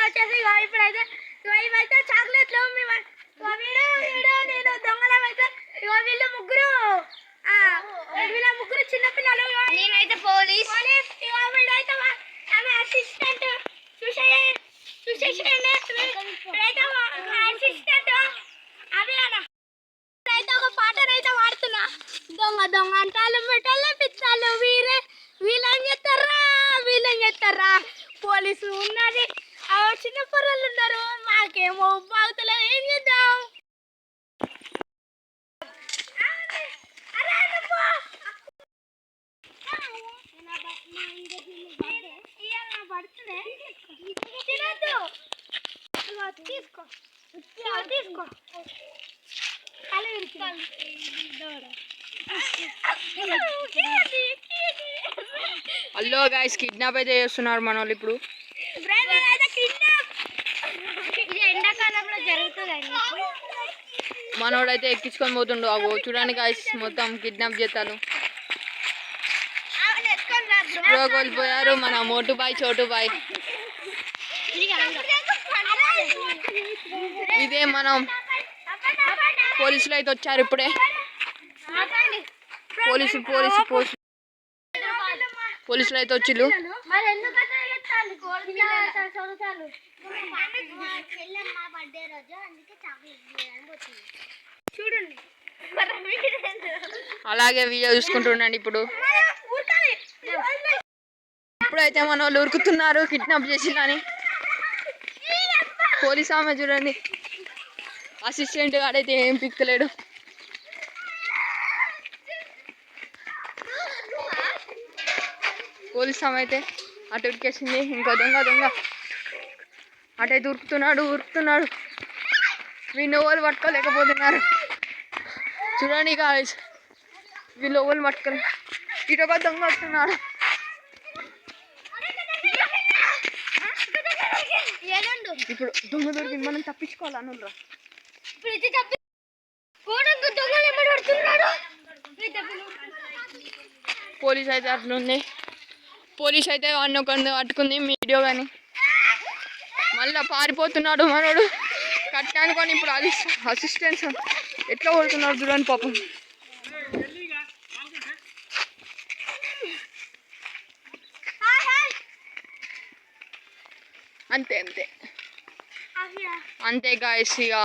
వచ్చేసి ఇప్పుడైతే ఇవైతే చాక్లెట్లు నేను దొంగలమైతే వీళ్ళు ముగ్గురు చిన్నపిల్లలు, నేనైతే పోలీస్, వీడైతే ఆమె అసిస్టెంట్ అసిస్టెంట్ అదే అన్న. అయితే ఒక పాటనైతే వాడుతున్నా, దొంగ దొంగ అంటాలు మెటలు పిచ్చాలు వీళ్ళని చెప్తారా పోలీసు ఉన్నది, చిన్న పొరలు ఉన్నారు, మాకేమో బాగుతలేదు, ఏం చేద్దాం. తీసుకో హలో గైస్, కిడ్నాప్ అయితే చేస్తున్నారు మన వాళ్ళు ఇప్పుడు. ఎండాకాలంలో జరుగుతుంది, మనోడైతే ఎక్కించుకొని పోతుండు. అగో చూడండి గైస్, మొత్తం కిడ్నాప్ చేస్తాను. కోల్పోయారు మన మోటు బాయ్ చోటు బాయ్. ఇదే మనం పోలీసులు అయితే వచ్చారు ఇప్పుడే. పోలీసులు అయితే వచ్చిళ్ళు. అలాగే వీడియో చూసుకుంటుండండి. ఇప్పుడైతే మన వాళ్ళు ఉరుకుతున్నారు కిడ్నాప్ చేసిందని. పోలీస్ ఆమె చూడండి, అసిస్టెంట్ గాడైతే ఏం పిక్కలేడు. పోలీస్ ఆమె అయితే అటు ఉరికేసింది. ఇంకో దొంగ అటైతే ఉరుకుతున్నాడు. వీళ్ళు ఓళ్ళు పట్టుకోలేకపోతున్నారు. చూడండి గాయ్స్, వీళ్ళు ఓళ్ళు పట్టుకోలే. ఇటు ఒక దొంగ వస్తున్నాడు. ఇప్పుడు దొంగ దొరికింది, మనం తప్పించుకోవాలనురా. పోలీస్ అయితే అట్లుంది. పోలీస్ అయితే అన్న కొన్ని పట్టుకుంది వీడియో కానీ. మళ్ళా పారిపోతున్నాడు మనోడు కట్టానుకొని. ఇప్పుడు అసిస్టెంట్స్ ఎట్లా కొడుతున్నాడు చూడండి పాపం. అంతే గాయస్. ఇక